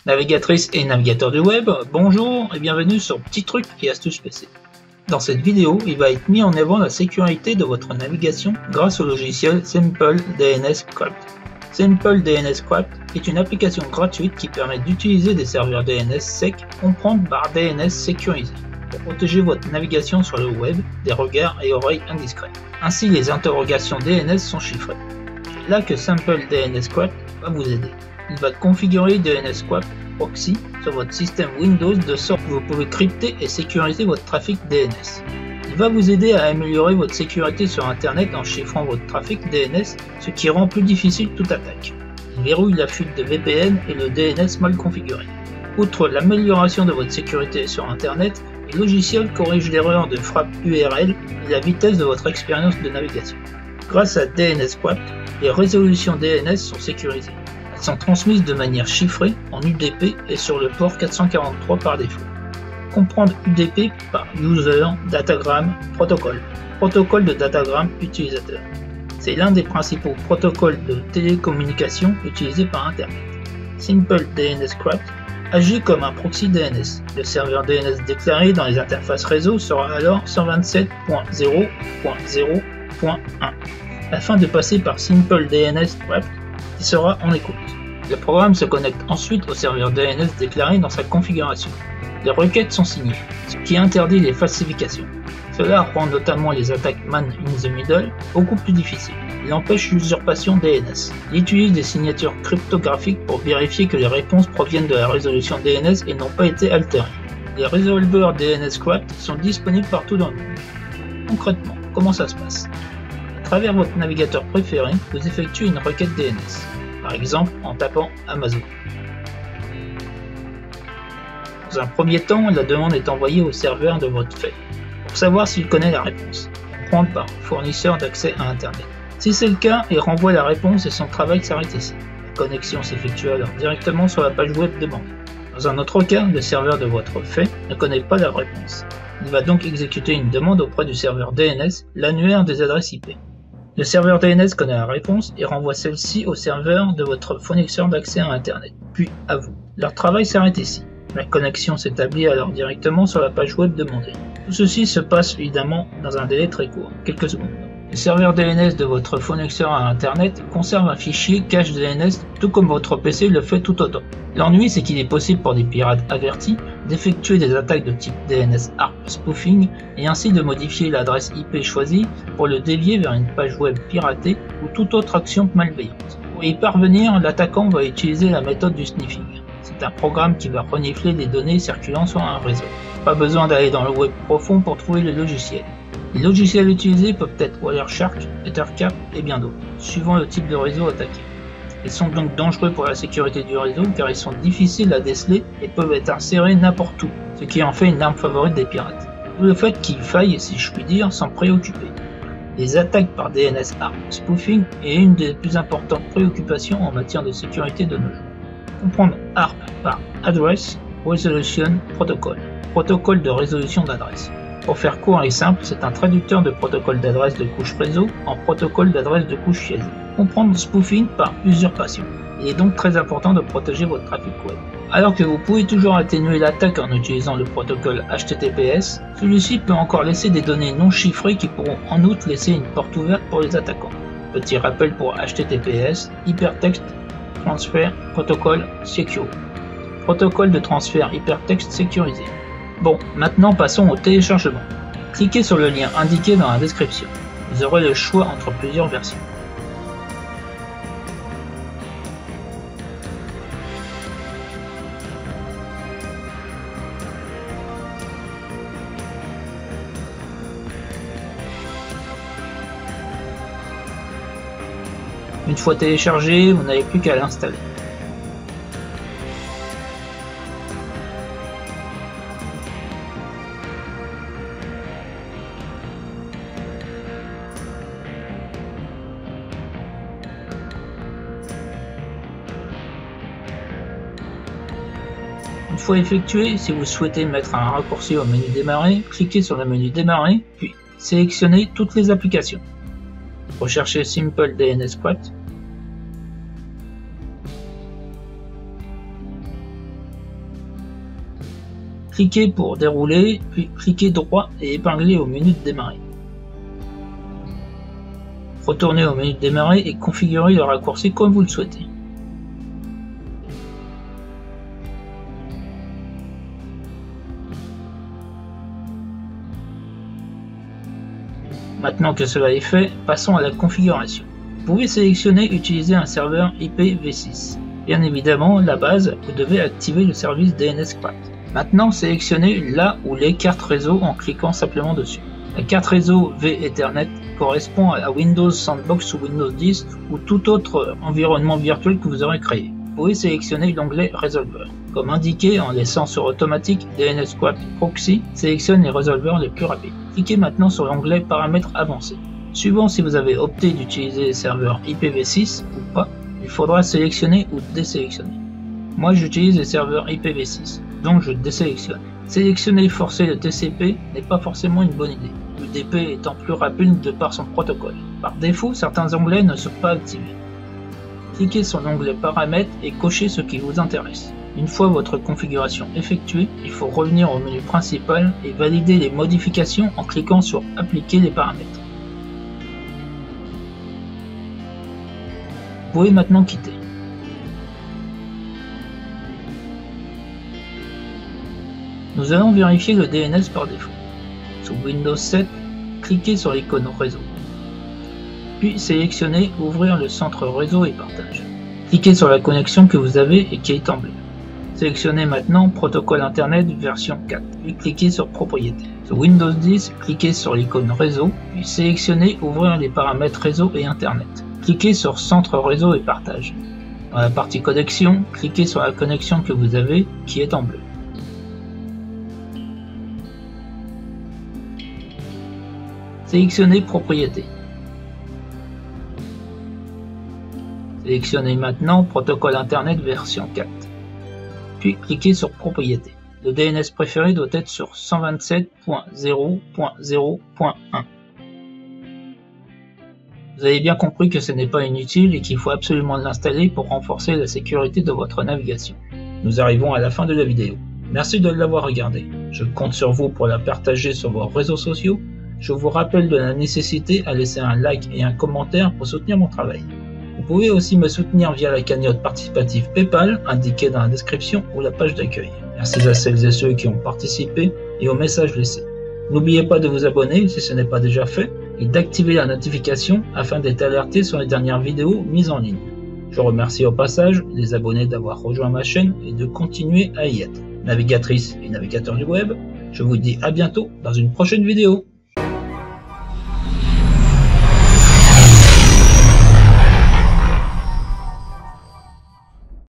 Navigatrices et navigateurs du web, bonjour et bienvenue sur Petits trucs et astuces PC. Dans cette vidéo, il va être mis en avant la sécurité de votre navigation grâce au logiciel Simple DNS Crypt. Simple DNS Crypt est une application gratuite qui permet d'utiliser des serveurs DNS secs comprendre par DNS sécurisés pour protéger votre navigation sur le web des regards et oreilles indiscrets. Ainsi, les interrogations DNS sont chiffrées. C'est là que Simple DNS Crypt va vous aider. Il va configurer DNS Crypt Proxy sur votre système Windows de sorte que vous pouvez crypter et sécuriser votre trafic DNS. Il va vous aider à améliorer votre sécurité sur Internet en chiffrant votre trafic DNS, ce qui rend plus difficile toute attaque. Il verrouille la fuite de VPN et le DNS mal configuré. Outre l'amélioration de votre sécurité sur Internet, le logiciel corrige l'erreur de frappe URL et la vitesse de votre expérience de navigation. Grâce à DNS Crypt, les résolutions DNS sont sécurisées. Elles sont transmises de manière chiffrée en UDP et sur le port 443 par défaut. Comprendre UDP par User Datagram Protocol, protocole de datagramme utilisateur. C'est l'un des principaux protocoles de télécommunication utilisés par Internet. Simple DNS Crypt agit comme un proxy DNS. Le serveur DNS déclaré dans les interfaces réseau sera alors 127.0.0.1 afin de passer par Simple DNS Crypt qui sera en écoute. Le programme se connecte ensuite au serveur DNS déclaré dans sa configuration. Les requêtes sont signées, ce qui interdit les falsifications. Cela rend notamment les attaques man in the middle beaucoup plus difficiles. Il empêche l'usurpation DNS. Il utilise des signatures cryptographiques pour vérifier que les réponses proviennent de la résolution DNS et n'ont pas été altérées. Les résolveurs DNS Crypt sont disponibles partout dans le monde. Concrètement, comment ça se passe? À travers votre navigateur préféré, vous effectuez une requête DNS, par exemple en tapant Amazon. Dans un premier temps, la demande est envoyée au serveur de votre fait, pour savoir s'il connaît la réponse, comprendre par fournisseur d'accès à Internet. Si c'est le cas, il renvoie la réponse et son travail s'arrête ici. La connexion s'effectue alors directement sur la page web demandée. Dans un autre cas, le serveur de votre fait ne connaît pas la réponse. Il va donc exécuter une demande auprès du serveur DNS, l'annuaire des adresses IP. Le serveur DNS connaît la réponse et renvoie celle-ci au serveur de votre fournisseur d'accès à Internet, puis à vous. Leur travail s'arrête ici. La connexion s'établit alors directement sur la page web demandée. Tout ceci se passe évidemment dans un délai très court, quelques secondes. Le serveur DNS de votre fournisseur à Internet conserve un fichier cache DNS tout comme votre PC le fait tout autant. L'ennui, c'est qu'il est possible pour des pirates avertis d'effectuer des attaques de type DNS ARP spoofing et ainsi de modifier l'adresse IP choisie pour le dévier vers une page web piratée ou toute autre action malveillante. Pour y parvenir, l'attaquant va utiliser la méthode du sniffing. C'est un programme qui va renifler les données circulant sur un réseau. Pas besoin d'aller dans le web profond pour trouver le logiciel. Les logiciels utilisés peuvent être Wireshark, Ethercap et bien d'autres, suivant le type de réseau attaqué. Ils sont donc dangereux pour la sécurité du réseau car ils sont difficiles à déceler et peuvent être insérés n'importe où, ce qui en fait une arme favorite des pirates. D'où le fait qu'ils faillent, si je puis dire, s'en préoccuper. Les attaques par DNS ARP spoofing est une des plus importantes préoccupations en matière de sécurité de nos jours. Comprendre ARP par Address Resolution Protocol, protocole de résolution d'adresse. Pour faire court et simple, c'est un traducteur de protocole d'adresse de couche réseau en protocole d'adresse de couche chaîne. Comprendre spoofing par usurpation. Il est donc très important de protéger votre trafic web. Alors que vous pouvez toujours atténuer l'attaque en utilisant le protocole HTTPS, celui-ci peut encore laisser des données non chiffrées qui pourront en outre laisser une porte ouverte pour les attaquants. Petit rappel pour HTTPS, Hypertext Transfer Protocol Secure. Protocole de transfert hypertexte sécurisé. Bon, maintenant passons au téléchargement. Cliquez sur le lien indiqué dans la description. Vous aurez le choix entre plusieurs versions. Une fois téléchargé, vous n'avez plus qu'à l'installer. Une fois effectué, si vous souhaitez mettre un raccourci au menu démarrer, cliquez sur le menu démarrer, puis sélectionnez toutes les applications. Recherchez Simple DNS Crypt. Cliquez pour dérouler, puis cliquez droit et épinglez au menu de démarrer. Retournez au menu de démarrer et configurez le raccourci comme vous le souhaitez. Maintenant que cela est fait, passons à la configuration. Vous pouvez sélectionner utiliser un serveur IPv6. Bien évidemment, la base, vous devez activer le service DNSCraft. Maintenant, sélectionnez la ou les cartes réseau en cliquant simplement dessus. La carte réseau vEthernet correspond à Windows Sandbox ou Windows 10 ou tout autre environnement virtuel que vous aurez créé. Vous pouvez sélectionner l'onglet Resolver. Comme indiqué en laissant sur automatique, DNSCraft Proxy sélectionne les résolveurs les plus rapides. Cliquez maintenant sur l'onglet Paramètres avancés. Suivant si vous avez opté d'utiliser les serveurs IPv6 ou pas, il faudra sélectionner ou désélectionner. Moi j'utilise les serveurs IPv6, donc je désélectionne. Sélectionner et forcer le TCP n'est pas forcément une bonne idée, l'UDP étant plus rapide de par son protocole. Par défaut, certains onglets ne sont pas activés. Cliquez sur l'onglet Paramètres et cochez ce qui vous intéresse. Une fois votre configuration effectuée, il faut revenir au menu principal et valider les modifications en cliquant sur Appliquer les paramètres. Vous pouvez maintenant quitter. Nous allons vérifier le DNS par défaut. Sous Windows 7, cliquez sur l'icône réseau. Puis sélectionnez Ouvrir le centre réseau et partage. Cliquez sur la connexion que vous avez et qui est en bleu. Sélectionnez maintenant Protocole Internet version 4, puis cliquez sur Propriétés. Sur Windows 10, cliquez sur l'icône Réseau, puis sélectionnez Ouvrir les paramètres réseau et Internet. Cliquez sur Centre réseau et partage. Dans la partie Connexion, cliquez sur la connexion que vous avez qui est en bleu. Sélectionnez Propriétés. Sélectionnez maintenant Protocole Internet version 4. Puis cliquez sur Propriétés. Le DNS préféré doit être sur 127.0.0.1. Vous avez bien compris que ce n'est pas inutile et qu'il faut absolument l'installer pour renforcer la sécurité de votre navigation. Nous arrivons à la fin de la vidéo. Merci de l'avoir regardée. Je compte sur vous pour la partager sur vos réseaux sociaux. Je vous rappelle de la nécessité à laisser un like et un commentaire pour soutenir mon travail. Vous pouvez aussi me soutenir via la cagnotte participative PayPal indiquée dans la description ou la page d'accueil. Merci à celles et ceux qui ont participé et aux messages laissés. N'oubliez pas de vous abonner si ce n'est pas déjà fait et d'activer la notification afin d'être alerté sur les dernières vidéos mises en ligne. Je remercie au passage les abonnés d'avoir rejoint ma chaîne et de continuer à y être. Navigatrices et navigateurs du web, je vous dis à bientôt dans une prochaine vidéo.